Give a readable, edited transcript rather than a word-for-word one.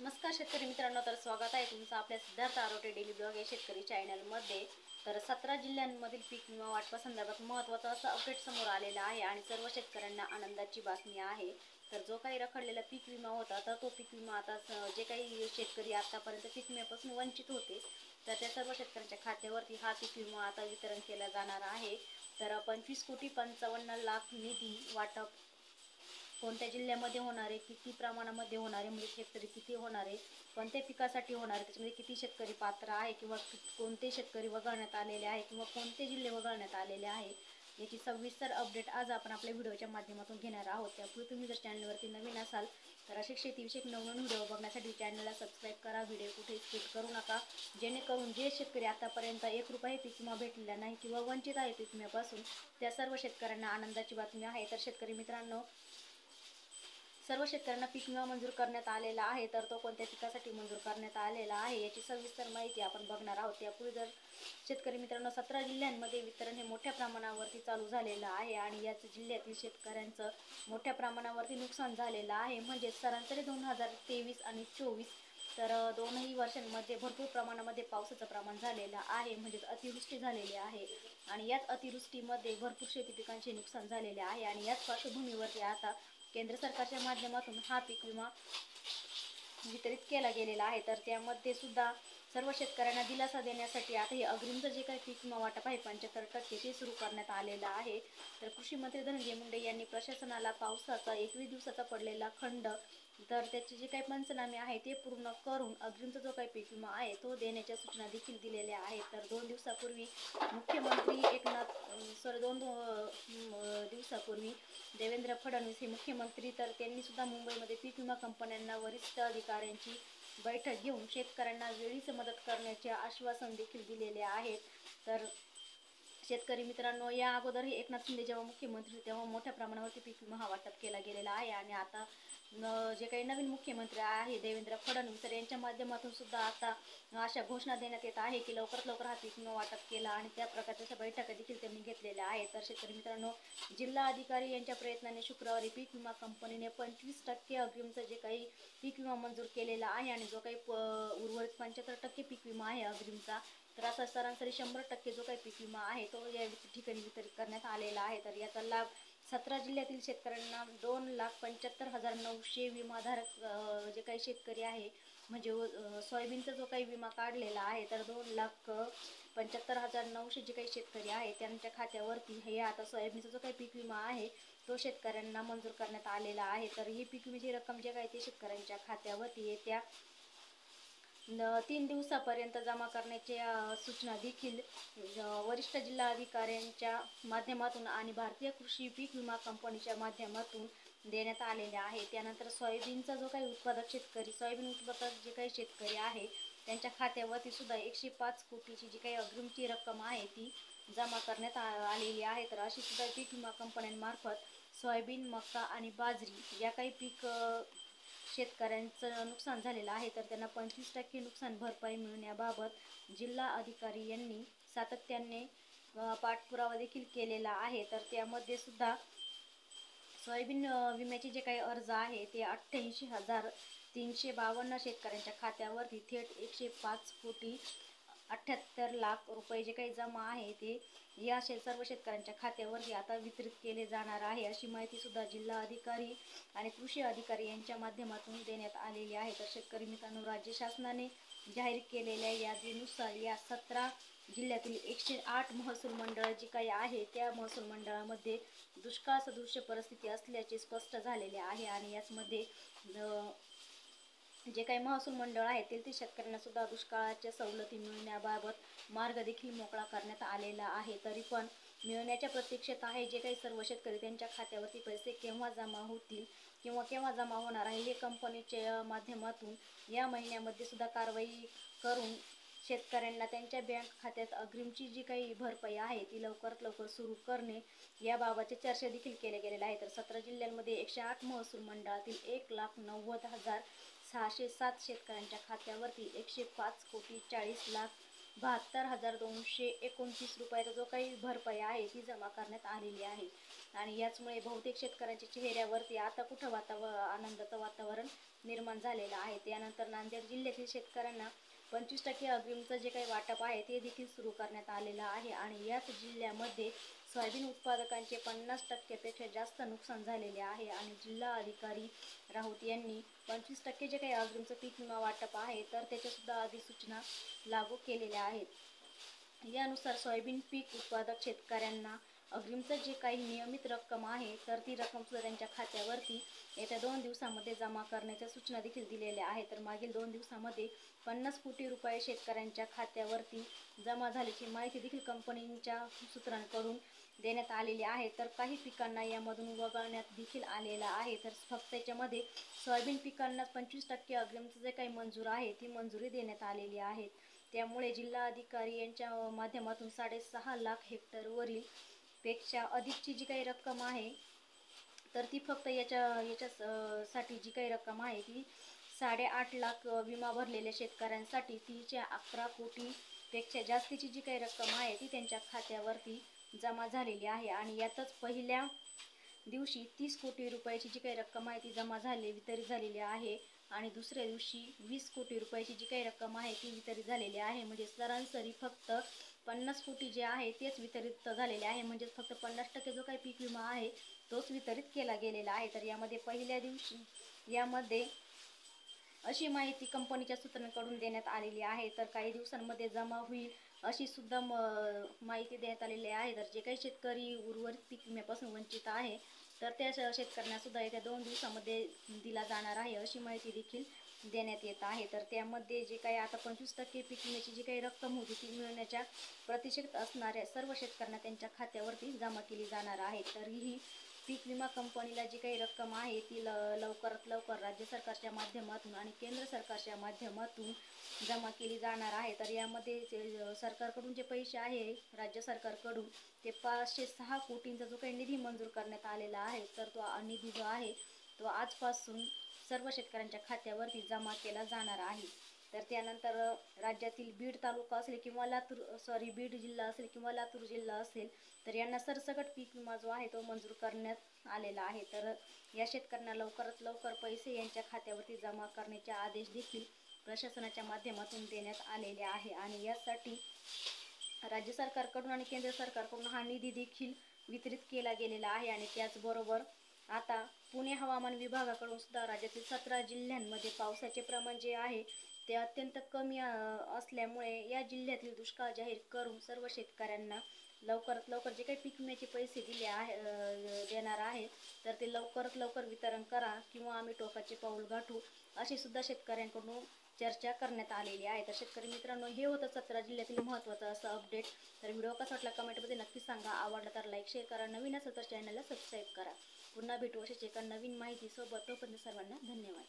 नमस्कार शेतकरी मित्रांनो, तर स्वागत आहे तुमचं आपल्या सिद्धार्थ आरोटे डेली ब्लॉग या शेतकरी चॅनलमध्ये। तर 17 जिल्ह्यांमधील पीक विमा वाटपासंदर्भात महत्त्वाचा असा अपडेट समोर आलेला आहे आणि सर्व शेतकऱ्यांना आनंदाची बातमी आहे। तर जो काही रखडलेला पीक विमा होता तर तो पीक विमा आता जे काही शेतकरी आतापर्यंत पीक विम्यापासून वंचित होते तर त्या सर्व शेतकऱ्यांच्या खात्यावरती हा पीक विमा आता वितरण केला जाणार आहे। तर 25,55,00,000 निधी वाटप कोणत्या जिल्ह्यामध्ये होणार आहे, किती प्रमाणामध्ये होणार आहे, म्हणजे हेक्टरी किती होणार आहे, कोणत्या पिकासाठी होणार आहे, त्याच्यामध्ये किती शेतकरी पात्र आहे किंवा कोणते शेतकरी वगळण्यात आलेले आहे किंवा कोणते जिल्हे वगळण्यात आलेले आहे, याची सविस्तर अपडेट आज आपण आपल्या व्हिडिओच्या माध्यमातून घेणार आहोत। त्यापूर्वी तुम्ही जर चॅनलवरती नवीन असाल तर असे शेतीविषयक नवनवीन व्हिडिओ बघण्यासाठी चॅनलला सबस्क्राईब करा, व्हिडिओ कुठे स्किप करू नका, जेणेकरून जे शेतकरी आतापर्यंत 1 रुपया पीक विमा भेटलेला नाही किंवा वंचित आहे पीक विम्यापासून त्या सर्व शेतकऱ्यांना आनंदाची बातमी आहे। तर शेतकरी मित्रांनो, सर्व शेतकऱ्यांना पीक विमा मंजूर करण्यात आलेला आहे, तर तो कोणत्या पिकासाठी मंजूर करण्यात आलेला आहे याची सविस्तर माहिती आपण बघणार आहोत। त्यापूर्वी जर शेतकरी मित्रांनो, 17 जिल्ह्यांमध्ये वितरण हे मोठ्या प्रमाणावरती चालू झालेलं आहे आणि याच जिल्ह्यातील शेतकऱ्यांचं मोठ्या प्रमाणावरती नुकसान झालेलं आहे। म्हणजे सरासरी 2023 आणि 24 तर दोनही वर्षांमध्ये भरपूर प्रमाणामध्ये पावसाचं प्रमाण झालेलं आहे, म्हणजेच अतिवृष्टी झालेली आहे आणि याच अतिवृष्टीमध्ये भरपूर शेती पिकांचे नुकसान झालेले आहे आणि याच पार्श्वभूमीवरती आता केंद्र सरकारच्या माध्यमातून हा पीक विमा वितरित केला गेलेला आहे। तर त्यामध्ये सुद्धा सर्व शेतकऱ्यांना दिलासा देण्यासाठी आता हे अग्रिमचं जे काही पीक विमा वाटप आहे 75% ते सुरू करण्यात आलेलं आहे। तर कृषी मंत्री धनंजय मुंडे यांनी प्रशासनाला पावसाचा 21 दिवसाचा पडलेला खंड तर त्याचे जे काही पंचनामे आहे ते पूर्ण करून अग्रिमचा जो काही पीक विमा आहे तो देण्याच्या सूचना देखील दिलेल्या आहेत। तर 2 दिवसापूर्वी मुख्यमंत्री दोन दिवसापूर्वी देवेंद्र फडणवीस हे मुख्यमंत्री तर त्यांनी सुद्धा मुंबईमध्ये पीक विमा कंपन्यांना वरिष्ठ अधिकाऱ्यांची बैठक घेऊन शेतकऱ्यांना वेळीच मदत करण्याचे आश्वासन देखील दिलेले आहेत। तर शेतकरी मित्रांनो, या अगोदरही एकनाथ शिंदे जेव्हा मुख्यमंत्री तेव्हा मोठ्या प्रमाणावरती पीक विमा हा वाटप केला गेलेला आहे आणि आता जे काही नवीन मुख्यमंत्री आहे देवेंद्र फडणवीस तर यांच्या माध्यमातून सुद्धा आता अशा घोषणा देण्यात येत आहे की लवकरात लवकर हा पीक विमा वाटप केला आणि त्या प्रकारच्या बैठका देखील त्यांनी घेतलेल्या आहेत। तर शेतकरी मित्रांनो, जिल्हा अधिकारी यांच्या प्रयत्नाने शुक्रवारी पीक विमा कंपनीने 25% अग्रिमचं जे काही पीक विमा मंजूर केलेला आहे आणि जो काही उर्वरित 75% पीक विमा आहे अग्रिमचा, तर असा सरासरी 100% जो काही पीक विमा आहे तो या ठिकाणी वितरित करण्यात आलेला आहे। तर याचा लाभ 17 जिल्ह्यातील शेतकऱ्यांना 2,75,900 विमाधारक जे काही शेतकरी आहे, म्हणजे सोयाबीनचा जो काही विमा काढलेला आहे तर 2,75,900 जे काही शेतकरी आहे त्यांच्या खात्यावरती हे आता सोयाबीनचा जो काही पीक विमा आहे तो शेतकऱ्यांना मंजूर करण्यात आलेला आहे। तर ही पीक विम्याची रक्कम जे काही ते शेतकऱ्यांच्या खात्यावरती येत्या 3 दिवसापर्यंत जमा करण्याची सूचना देखील वरिष्ठ जिल्हा अधिकाऱ्यांच्या माध्यमातून आणि भारतीय कृषी पीक विमा कंपनीच्या माध्यमातून देण्यात आलेले आहे। त्यानंतर सोयाबीनचा जो काही उत्पादक शेतकरी सोयाबीन उत्पादक जे काही शेतकरी आहे त्यांच्या खात्यावरती सुद्धा 105 कोटीची जी काही अग्रिमची रक्कम आहे ती जमा करण्यात आलेली आहे। तर अशी सुद्धा पीक विमा कंपन्यांमार्फत सोयाबीन, मका आणि बाजरी या काही पीक शेतकऱ्यांचं नुकसान झालेलं आहे तर त्यांना 25% नुकसान भरपाई मिळण्याबाबत जिल्हा अधिकारी यांनी सातत्याने पाठपुरावा देखील केलेला आहे। तर त्यामध्ये सुद्धा सोयाबीन विम्याचे जे काही अर्ज आहे ते 88,352 शेतकऱ्यांच्या खात्यावरती थेट 105,78,00,000 रुपये जे काही जमा आहे ते या सर्व शेतकऱ्यांच्या खात्यावरती आता वितरित केले जाणार आहे, अशी माहिती सुद्धा जिल्हा अधिकारी आणि कृषी अधिकारी यांच्या माध्यमातून देण्यात आलेली आहे। तर शेतकरी मित्रांनो, राज्य शासनाने जाहीर केलेल्या यादीनुसार या 17 जिल्ह्यातील 108 महसूल मंडळ जी काही आहे त्या महसूल मंडळामध्ये दुष्काळ सदृश्य परिस्थिती असल्याचे स्पष्ट झालेले आहे आणि याचमध्ये जे काही महसूल मंडळ आहेत तेथील शेतकऱ्यांना सुद्धा दुष्काळाच्या सवलती मिळण्याबाबत मार्ग देखील मोकळा करण्यात आलेला आहे। तरी पण मिळण्याच्या प्रतीक्षेत आहे जे काही सर्व शेतकरी त्यांच्या खात्यावरती पैसे केव्हा जमा होतील किंवा केव्हा जमा होणार आहे हे कंपनीच्या माध्यमातून या महिन्यामध्ये सुद्धा कारवाई करून शेतकऱ्यांना त्यांच्या बँक खात्यात अग्रिमची जी काही भरपाई आहे ती लवकरात लवकर सुरू करणे याबाबतचे चर्चा देखील केले गेलेले आहे। तर 17 जिल्ह्यांमध्ये 108 महसूल मंडळातील 1,90,607 शेतकऱ्यांच्या खात्यावरती 105,40,72,229 रुपयाचा जो काही भरपाई आहे ती जमा करण्यात आलेली आहे आणि याचमुळे बहुतेक शेतकऱ्यांच्या चेहऱ्यावरती आता कुठं आनंदाचं वातावरण निर्माण झालेला आहे। त्यानंतर नांदेड जिल्ह्यातील शेतकऱ्यांना 25% अग्रिमचं जे काही वाटप आहे ते देखील सुरू करण्यात आलेलं आहे आणि याच जिल्ह्यामध्ये सोयाबीन उत्पादकांचे 50%पेक्षा जास्त नुकसान झालेले आहे आणि जिल्हा अधिकारी राऊत यांनी 25% जे काही अग्रिमचं पीक विमा वाटप आहे तर त्याच्यासुद्धा अधिसूचना लागू केलेल्या आहेत। यानुसार सोयाबीन पीक उत्पादक शेतकऱ्यांना अग्रिमचं जे काही नियमित रक्कम आहे तर ती रक्कम सुद्धा त्यांच्या खात्यावरती येत्या 2 दिवसामध्ये जमा करण्याच्या सूचना देखील दिलेल्या आहेत। तर मागील 2 दिवसामध्ये 50 कोटी रुपये शेतकऱ्यांच्या खात्यावरती जमा झाल्याची माहिती देखील कंपनीच्या सूत्रांकडून देण्यात आलेली आहे। तर काही पिकांना यामधून वगळण्यात देखील आलेला आहे। तर फक्त याच्यामध्ये सोयाबीन पिकांना 25% अग्रिमचं जे काही मंजूर आहे ती मंजुरी देण्यात आलेली आहे। त्यामुळे जिल्हा अधिकारी यांच्या माध्यमातून 6.5 लाख हेक्टरवरील पेक्षा अधिकची जी काही रक्कम आहे तर ती फक्त याच्यासाठी जी काही रक्कम आहे ती 8.5 लाख विमा भरलेल्या शेतकऱ्यांसाठी 11 कोटीपेक्षा जास्तीची जी काही रक्कम आहे ती त्यांच्या खात्यावरती जमा झालेली आहे आणि यातच पहिल्या दिवशी 30 कोटी रुपयाची जी काही रक्कम आहे ती वितरित झालेली आहे आणि दुसऱ्या दिवशी 20 कोटी रुपयाची जी काही रक्कम आहे ती वितरित झालेली आहे। म्हणजे सरासरी फक्त 50 कोटी जे आहे तेच वितरित झालेले आहे। म्हणजे फक्त 50% जो काही पीक विमा आहे तोच वितरित केला गेलेला आहे। तर यामध्ये पहिल्या दिवशी यामध्ये अशी माहिती कंपनीच्या सूत्रांकडून देण्यात आलेली आहे। तर काही दिवसांमध्ये जमा होईल अशी सुद्धा माहिती देण्यात आलेली आहे। तर जे काही शेतकरी उर्वरित पीक विम्यापासून वंचित आहे तर त्या शेतकऱ्यांना सुद्धा येत्या 2 दिवसामध्ये दिला जाणार आहे अशी माहिती देखील देण्यात येत आहे। तर त्यामध्ये जे काही आता 25% पीक विम्याची जी काही रक्कम होती ती मिळण्याच्या प्रतीक्षेत असणाऱ्या सर्व शेतकऱ्यांना त्यांच्या खात्यावरती जमा केली जाणार आहे। तरीही पीक विमा कंपनीला जी काही रक्कम आहे ती लवकरात लवकर राज्य सरकारच्या माध्यमातून आणि केंद्र सरकारच्या माध्यमातून जमा केली जाणार आहे। तर यामध्ये सरकारकडून जे पैसे आहे राज्य सरकारकडून ते 506 कोटींचा जो काही निधी मंजूर करण्यात आलेला आहे तर तो निधी जो आहे तो आजपासून सर्व शेतकऱ्यांच्या खात्यावरती जमा केला जाणार आहे। तर त्यानंतर राज्यातील बीड तालुका असेल किंवा बीड जिल्हा असेल किंवा लातूर जिल्हा असेल तर यांना सरसकट पीक विमा जो आहे तो मंजूर करण्यात आलेला आहे। तर या शेतकऱ्यांना लवकरात लवकर पैसे यांच्या खात्यावरती जमा करण्याचे आदेश देखील प्रशासनाच्या माध्यमातून देण्यात आलेले आहे आणि यासाठी राज्य सरकारकडून आणि केंद्र सरकारकडून हा निधी देखील वितरित केला गेलेला आहे। आणि त्याचबरोबर आता पुणे हवामान विभागाकडून सुद्धा राज्यातील 17 जिल्ह्यांमध्ये पावसाचे प्रमाण जे आहे ते अत्यंत कमी असल्यामुळे या जिल्ह्यातील दुष्काळ जाहीर करून सर्व शेतकऱ्यांना लवकरात लवकर जे काही पीक विम्याचे पैसे देणार आहे तर ते लवकरात लवकर वितरण करा किंवा आम्ही टोकाचे पाऊल गाठू अशी सुद्धा शेतकऱ्यांकडून चर्चा करण्यात आलेली आहे। तर शेतकरी मित्रांनो, हे होतं 17 जिल्ह्यातील महत्त्वाचं असं अपडेट। तर व्हिडिओ कसा वाटला कमेंटमध्ये नक्की सांगा। आवडला तर लाईक शेअर करा, नवीन असेल तर चॅनलला सबस्क्राईब करा। पुन्हा भेटू अशाच एका नवीन माहितीसोबत। तोपर्यंत सर्वांना धन्यवाद।